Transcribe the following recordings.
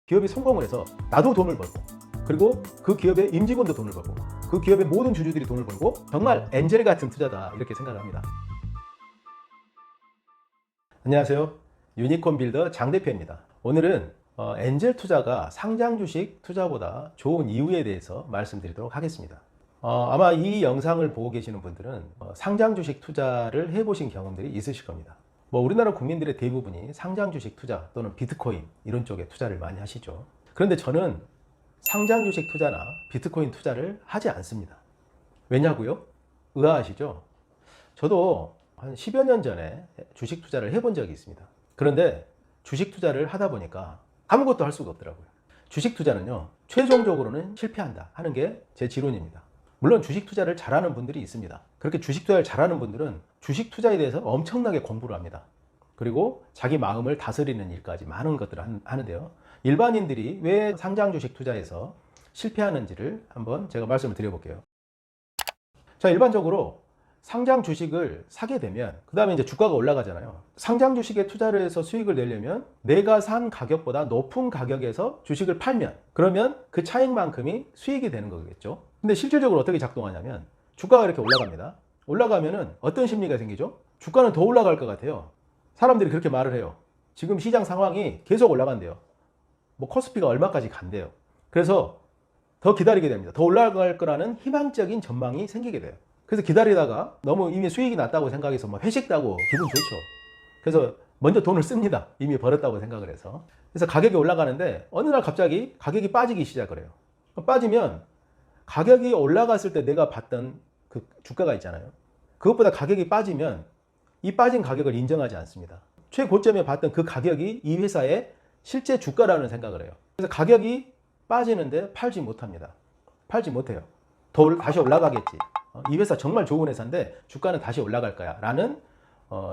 기업이 성공을 해서 나도 돈을 벌고, 그리고 그 기업의 임직원도 돈을 벌고, 그 기업의 모든 주주들이 돈을 벌고, 정말 엔젤 같은 투자다, 이렇게 생각을 합니다. 안녕하세요. 유니콘 빌더 장 대표입니다. 오늘은 엔젤 투자가 상장 주식 투자보다 좋은 이유에 대해서 말씀드리도록 하겠습니다. 아마 이 영상을 보고 계시는 분들은 상장 주식 투자를 해보신 경험들이 있으실 겁니다. 우리나라 국민들의 대부분이 상장 주식 투자 또는 비트코인 이런 쪽에 투자를 많이 하시죠. 그런데 저는 상장 주식 투자나 비트코인 투자를 하지 않습니다. 왜냐고요? 의아하시죠? 저도 한 10여 년 전에 주식 투자를 해본 적이 있습니다. 그런데 주식 투자를 하다 보니까 아무것도 할 수가 없더라고요. 주식 투자는요, 최종적으로는 실패한다 하는 게 제 지론입니다. 물론 주식 투자를 잘하는 분들이 있습니다. 그렇게 주식 투자를 잘하는 분들은 주식 투자에 대해서 엄청나게 공부를 합니다. 그리고 자기 마음을 다스리는 일까지 많은 것들을 하는데요. 일반인들이 왜 상장 주식 투자에서 실패하는지를 한번 제가 말씀을 드려볼게요. 자, 일반적으로 상장 주식을 사게 되면 그 다음에 이제 주가가 올라가잖아요. 상장 주식에 투자를 해서 수익을 내려면 내가 산 가격보다 높은 가격에서 주식을 팔면, 그러면 그 차익만큼이 수익이 되는 거겠죠. 근데 실질적으로 어떻게 작동하냐면 주가가 이렇게 올라갑니다. 올라가면은 어떤 심리가 생기죠? 주가는 더 올라갈 것 같아요. 사람들이 그렇게 말을 해요. 지금 시장 상황이 계속 올라간대요. 코스피가 얼마까지 간대요. 그래서 더 기다리게 됩니다. 더 올라갈 거라는 희망적인 전망이 생기게 돼요. 그래서 기다리다가 너무 이미 수익이 났다고 생각해서 회식 따고 기분 좋죠. 그래서 먼저 돈을 씁니다. 이미 벌었다고 생각을 해서. 그래서 가격이 올라가는데 어느 날 갑자기 가격이 빠지기 시작을 해요. 빠지면 가격이 올라갔을 때 내가 봤던 그 주가가 있잖아요. 그것보다 가격이 빠지면 이 빠진 가격을 인정하지 않습니다. 최고점에 봤던 그 가격이 이 회사의 실제 주가라는 생각을 해요. 그래서 가격이 빠지는데 팔지 못합니다. 팔지 못해요. 다시 올라가겠지. 이 회사 정말 좋은 회사인데 주가는 다시 올라갈 거야 라는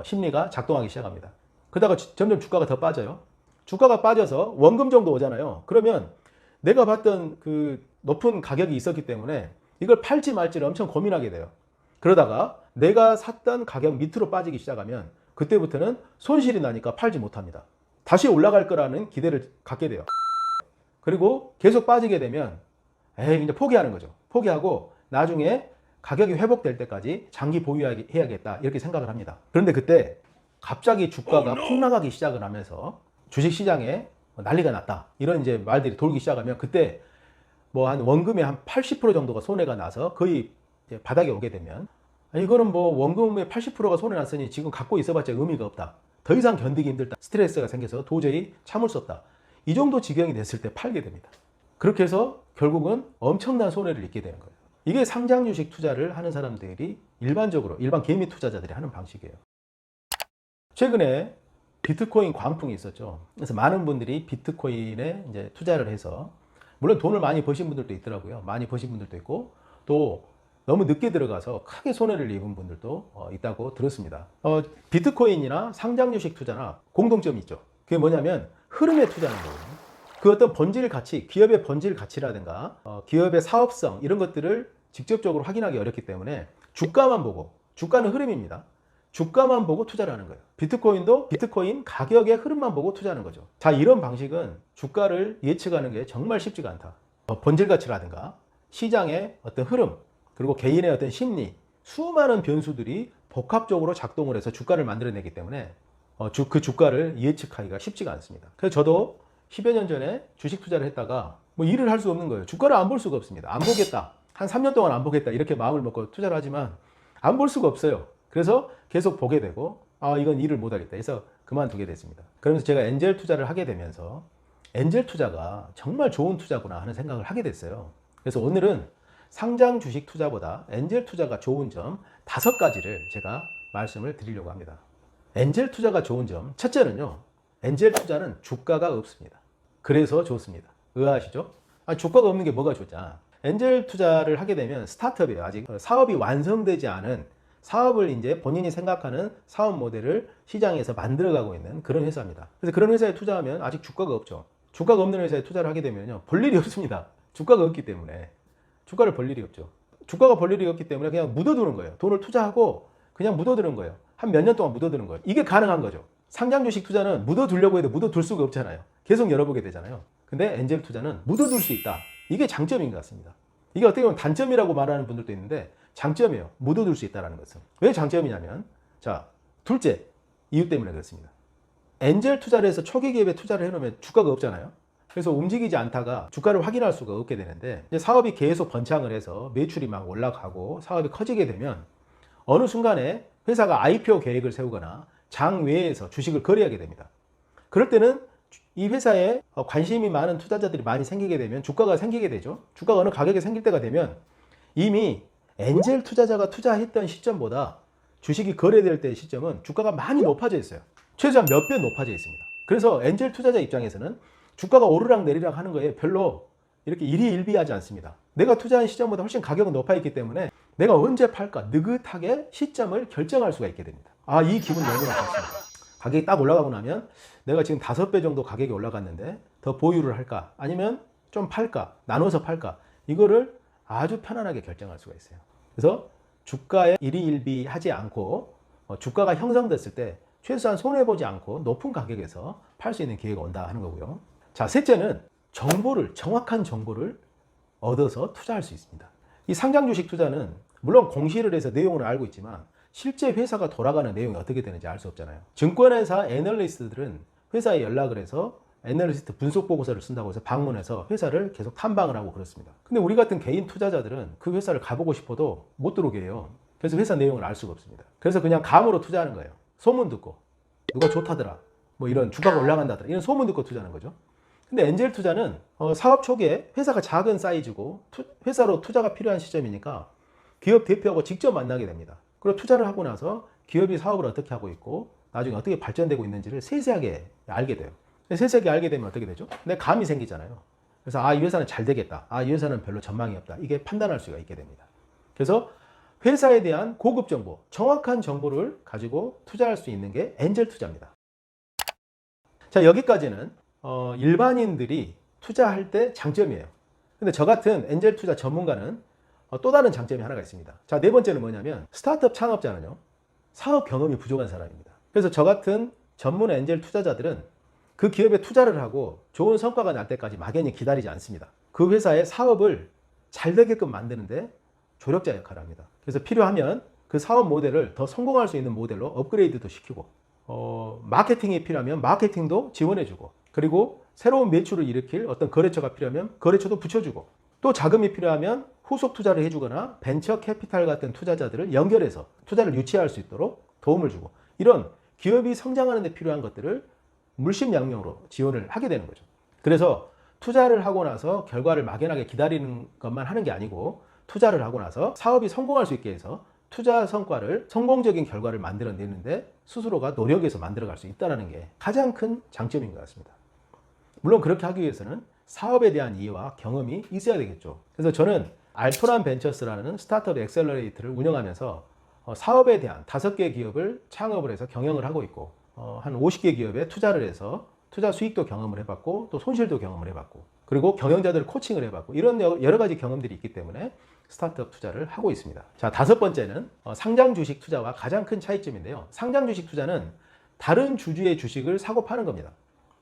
심리가 작동하기 시작합니다. 그러다가 점점 주가가 더 빠져요. 주가가 빠져서 원금 정도 오잖아요. 그러면 내가 봤던 그 높은 가격이 있었기 때문에 이걸 팔지 말지를 엄청 고민하게 돼요. 그러다가 내가 샀던 가격 밑으로 빠지기 시작하면 그때부터는 손실이 나니까 팔지 못합니다. 다시 올라갈 거라는 기대를 갖게 돼요. 그리고 계속 빠지게 되면 이제 포기하는 거죠. 포기하고 나중에 가격이 회복될 때까지 장기 보유해야겠다 이렇게 생각을 합니다. 그런데 그때 갑자기 주가가 폭락하기 시작을 하면서 주식시장에 난리가 났다 이런 이제 말들이 돌기 시작하면 그때 한 원금의 한 80% 정도가 손해가 나서 거의 이제 바닥에 오게 되면 이거는 원금의 80%가 손해 났으니 지금 갖고 있어봤자 의미가 없다. 더 이상 견디기 힘들다. 스트레스가 생겨서 도저히 참을 수 없다. 이 정도 지경이 됐을 때 팔게 됩니다. 그렇게 해서 결국은 엄청난 손해를 입게 되는 거예요. 이게 상장 주식 투자를 하는 사람들이 일반 개미 투자자들이 하는 방식이에요. 최근에 비트코인 광풍이 있었죠. 그래서 많은 분들이 비트코인에 이제 투자를 해서 물론 돈을 많이 버신 분들도 있더라고요. 많이 버신 분들도 있고 또 너무 늦게 들어가서 크게 손해를 입은 분들도 있다고 들었습니다. 비트코인이나 상장 주식 투자나 공통점이 있죠. 그게 뭐냐면 흐름에 투자하는 거거든요. 그 어떤 본질 가치, 기업의 본질 가치라든가 기업의 사업성 이런 것들을 직접적으로 확인하기 어렵기 때문에 주가만 보고, 주가는 흐름입니다. 주가만 보고 투자를 하는 거예요. 비트코인도 비트코인 가격의 흐름만 보고 투자하는 거죠. 자, 이런 방식은 주가를 예측하는 게 정말 쉽지가 않다. 본질 가치라든가 시장의 어떤 흐름, 그리고 개인의 어떤 심리, 수많은 변수들이 복합적으로 작동을 해서 주가를 만들어내기 때문에 그 주가를 예측하기가 쉽지가 않습니다. 그래서 저도 10여 년 전에 주식 투자를 했다가 일을 할 수 없는 거예요. 주가를 안 볼 수가 없습니다. 안 보겠다. 한 3년 동안 안 보겠다. 이렇게 마음을 먹고 투자를 하지만 안 볼 수가 없어요. 그래서 계속 보게 되고 이건 일을 못 하겠다 해서 그만두게 됐습니다. 그러면서 제가 엔젤 투자를 하게 되면서 엔젤 투자가 정말 좋은 투자구나 하는 생각을 하게 됐어요. 그래서 오늘은 상장 주식 투자보다 엔젤 투자가 좋은 점 5가지를 제가 말씀을 드리려고 합니다. 엔젤 투자가 좋은 점 첫째는요. 엔젤 투자는 주가가 없습니다. 그래서 좋습니다. 의아하시죠? 주가가 없는 게 뭐가 좋냐? 엔젤 투자를 하게 되면 스타트업이에요. 아직 사업이 완성되지 않은 사업을 이제 본인이 생각하는 사업 모델을 시장에서 만들어가고 있는 그런 회사입니다. 그래서 그런 회사에 투자하면 아직 주가가 없죠. 주가가 없는 회사에 투자를 하게 되면요. 볼 일이 없습니다. 주가가 없기 때문에. 주가를 벌 일이 없죠. 주가가 벌 일이 없기 때문에 그냥 묻어두는 거예요. 돈을 투자하고 그냥 묻어두는 거예요. 한 몇 년 동안 묻어두는 거예요. 이게 가능한 거죠. 상장 주식 투자는 묻어두려고 해도 묻어둘 수가 없잖아요. 계속 열어보게 되잖아요. 근데 엔젤 투자는 묻어둘 수 있다. 이게 장점인 것 같습니다. 이게 어떻게 보면 단점이라고 말하는 분들도 있는데 장점이에요. 묻어둘 수 있다는 것은. 왜 장점이냐면, 자, 둘째 이유 때문에 그렇습니다. 엔젤 투자를 해서 초기 기업에 투자를 해놓으면 주가가 없잖아요. 그래서 움직이지 않다가 주가를 확인할 수가 없게 되는데, 이제 사업이 계속 번창을 해서 매출이 막 올라가고 사업이 커지게 되면 어느 순간에 회사가 IPO 계획을 세우거나 장외에서 주식을 거래하게 됩니다. 그럴 때는 이 회사에 관심이 많은 투자자들이 많이 생기게 되면 주가가 생기게 되죠. 주가가 어느 가격에 생길 때가 되면 이미 엔젤 투자자가 투자했던 시점보다 주식이 거래될 때의 시점은 주가가 많이 높아져 있어요. 최소한 몇 배 높아져 있습니다. 그래서 엔젤 투자자 입장에서는 주가가 오르락 내리락 하는 거에 별로 이렇게 일희일비하지 않습니다. 내가 투자한 시점보다 훨씬 가격은 높아 있기 때문에 내가 언제 팔까 느긋하게 시점을 결정할 수가 있게 됩니다. 아, 이 기분 너무나 좋습니다. 가격이 딱 올라가고 나면 내가 지금 5배 정도 가격이 올라갔는데 더 보유를 할까 아니면 좀 팔까 나눠서 팔까, 이거를 아주 편안하게 결정할 수가 있어요. 그래서 주가에 일희일비하지 않고 주가가 형성됐을 때 최소한 손해보지 않고 높은 가격에서 팔 수 있는 기회가 온다 하는 거고요. 자, 셋째는 정확한 정보를 얻어서 투자할 수 있습니다. 이 상장 주식 투자는 물론 공시를 해서 내용을 알고 있지만 실제 회사가 돌아가는 내용이 어떻게 되는지 알 수 없잖아요. 증권회사 애널리스트들은 회사에 연락을 해서 애널리스트 분석 보고서를 쓴다고 해서 방문해서 회사를 계속 탐방을 하고 그렇습니다. 근데 우리 같은 개인 투자자들은 그 회사를 가보고 싶어도 못 들어오게 해요. 그래서 회사 내용을 알 수가 없습니다. 그래서 그냥 감으로 투자하는 거예요. 소문 듣고 누가 좋다더라, 뭐 이런 주가가 올라간다더라, 이런 소문 듣고 투자하는 거죠. 근데 엔젤 투자는 사업 초기에 회사가 작은 사이즈고 회사로 투자가 필요한 시점이니까 기업 대표하고 직접 만나게 됩니다. 그리고 투자를 하고 나서 기업이 사업을 어떻게 하고 있고 나중에 어떻게 발전되고 있는지를 세세하게 알게 돼요. 세세하게 알게 되면 어떻게 되죠? 내 감이 생기잖아요. 그래서 아, 이 회사는 잘 되겠다, 아, 이 회사는 별로 전망이 없다, 이게 판단할 수가 있게 됩니다. 그래서 회사에 대한 고급 정보, 정확한 정보를 가지고 투자할 수 있는 게 엔젤 투자입니다. 자, 여기까지는 일반인들이 투자할 때 장점이에요. 근데 저 같은 엔젤 투자 전문가는 또 다른 장점이 하나가 있습니다. 자, 네 번째는 뭐냐면 스타트업 창업자는요, 사업 경험이 부족한 사람입니다. 그래서 저 같은 전문 엔젤 투자자들은 그 기업에 투자를 하고 좋은 성과가 날 때까지 막연히 기다리지 않습니다. 그 회사의 사업을 잘 되게끔 만드는데 조력자 역할을 합니다. 그래서 필요하면 그 사업 모델을 더 성공할 수 있는 모델로 업그레이드도 시키고, 마케팅이 필요하면 마케팅도 지원해주고, 그리고 새로운 매출을 일으킬 어떤 거래처가 필요하면 거래처도 붙여주고, 또 자금이 필요하면 후속 투자를 해주거나 벤처 캐피탈 같은 투자자들을 연결해서 투자를 유치할 수 있도록 도움을 주고, 이런 기업이 성장하는 데 필요한 것들을 물심양면으로 지원을 하게 되는 거죠. 그래서 투자를 하고 나서 결과를 막연하게 기다리는 것만 하는 게 아니고, 투자를 하고 나서 사업이 성공할 수 있게 해서 투자 성과를, 성공적인 결과를 만들어내는데 스스로가 노력해서 만들어갈 수 있다는 게 가장 큰 장점인 것 같습니다. 물론 그렇게 하기 위해서는 사업에 대한 이해와 경험이 있어야 되겠죠. 그래서 저는 알토란 벤처스라는 스타트업 엑셀러레이터를 운영하면서 사업에 대한 5개 기업을 창업을 해서 경영을 하고 있고, 한 50개 기업에 투자를 해서 투자 수익도 경험을 해봤고, 또 손실도 경험을 해봤고, 그리고 경영자들을 코칭을 해봤고, 이런 여러 가지 경험들이 있기 때문에 스타트업 투자를 하고 있습니다. 자, 5번째는 상장 주식 투자와 가장 큰 차이점인데요. 상장 주식 투자는 다른 주주의 주식을 사고 파는 겁니다.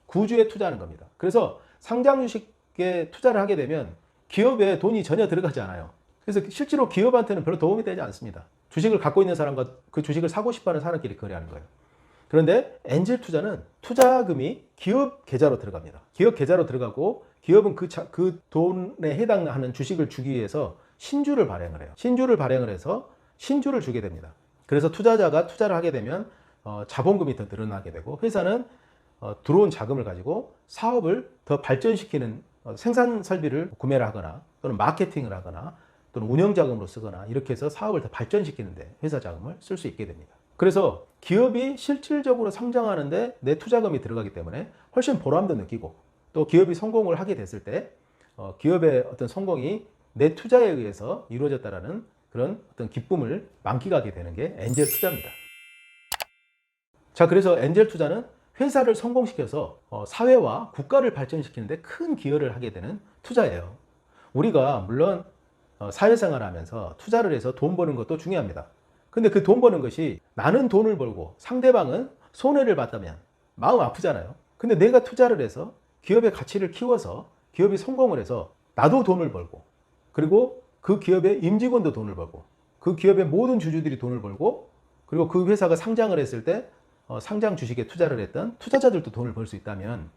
구주에 투자하는 겁니다. 그래서 상장 주식에 투자를 하게 되면 기업에 돈이 전혀 들어가지 않아요. 그래서 실제로 기업한테는 별로 도움이 되지 않습니다. 주식을 갖고 있는 사람과 그 주식을 사고 싶어하는 사람끼리 거래하는 거예요. 그런데 엔젤 투자는 투자금이 기업 계좌로 들어갑니다. 기업 계좌로 들어가고, 기업은 그 돈에 해당하는 주식을 주기 위해서 신주를 발행을 해요. 신주를 발행을 해서 신주를 주게 됩니다. 그래서 투자자가 투자를 하게 되면 자본금이 더 늘어나게 되고, 회사는 들어온 자금을 가지고 사업을 더 발전시키는 생산 설비를 구매를 하거나, 또는 마케팅을 하거나, 또는 운영 자금으로 쓰거나, 이렇게 해서 사업을 더 발전시키는데 회사 자금을 쓸 수 있게 됩니다. 그래서 기업이 실질적으로 성장하는데 내 투자금이 들어가기 때문에 훨씬 보람도 느끼고, 또 기업이 성공을 하게 됐을 때 기업의 어떤 성공이 내 투자에 의해서 이루어졌다라는 그런 어떤 기쁨을 만끽하게 되는 게 엔젤 투자입니다. 자, 그래서 엔젤 투자는 회사를 성공시켜서 사회와 국가를 발전시키는데 큰 기여를 하게 되는 투자예요. 우리가 물론 사회생활을 하면서 투자를 해서 돈 버는 것도 중요합니다. 근데 그 돈 버는 것이 나는 돈을 벌고 상대방은 손해를 봤다면 마음 아프잖아요. 근데 내가 투자를 해서 기업의 가치를 키워서 기업이 성공을 해서 나도 돈을 벌고, 그리고 그 기업의 임직원도 돈을 벌고, 그 기업의 모든 주주들이 돈을 벌고, 그리고 그 회사가 상장을 했을 때 상장 주식에 투자를 했던 투자자들도 돈을 벌 수 있다면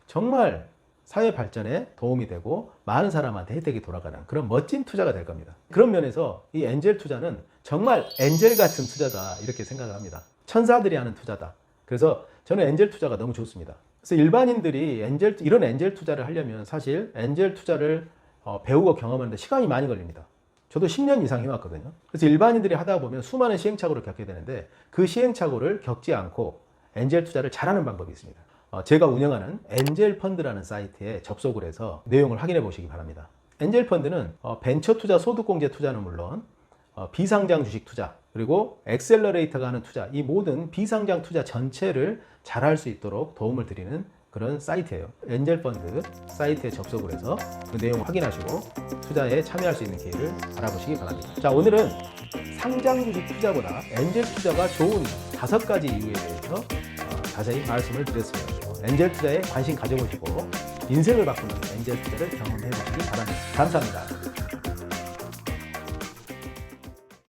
정말 사회 발전에 도움이 되고 많은 사람한테 혜택이 돌아가는 그런 멋진 투자가 될 겁니다. 그런 면에서 이 엔젤 투자는 정말 엔젤 같은 투자다, 이렇게 생각을 합니다. 천사들이 하는 투자다. 그래서 저는 엔젤 투자가 너무 좋습니다. 그래서 일반인들이 이런 엔젤 투자를 하려면 사실 엔젤 투자를 배우고 경험하는데 시간이 많이 걸립니다. 저도 10년 이상 해왔거든요. 그래서 일반인들이 하다 보면 수많은 시행착오를 겪게 되는데, 그 시행착오를 겪지 않고 엔젤 투자를 잘하는 방법이 있습니다. 제가 운영하는 엔젤 펀드라는 사이트에 접속을 해서 내용을 확인해 보시기 바랍니다. 엔젤 펀드는 벤처 투자, 소득공제 투자는 물론 비상장 주식 투자, 그리고 엑셀러레이터가 하는 투자, 이 모든 비상장 투자 전체를 잘할 수 있도록 도움을 드리는 그런 사이트예요. 엔젤 펀드 사이트에 접속을 해서 그 내용을 확인하시고 투자에 참여할 수 있는 기회를 알아보시기 바랍니다. 자, 오늘은 상장 주식 투자보다 엔젤 투자가 좋은 5가지 이유에 대해서 자세히 말씀을 드렸습니다. 엔젤 투자에 관심 가져보시고 인생을 바꾸는 엔젤 투자를 경험해 보시기 바랍니다. 감사합니다.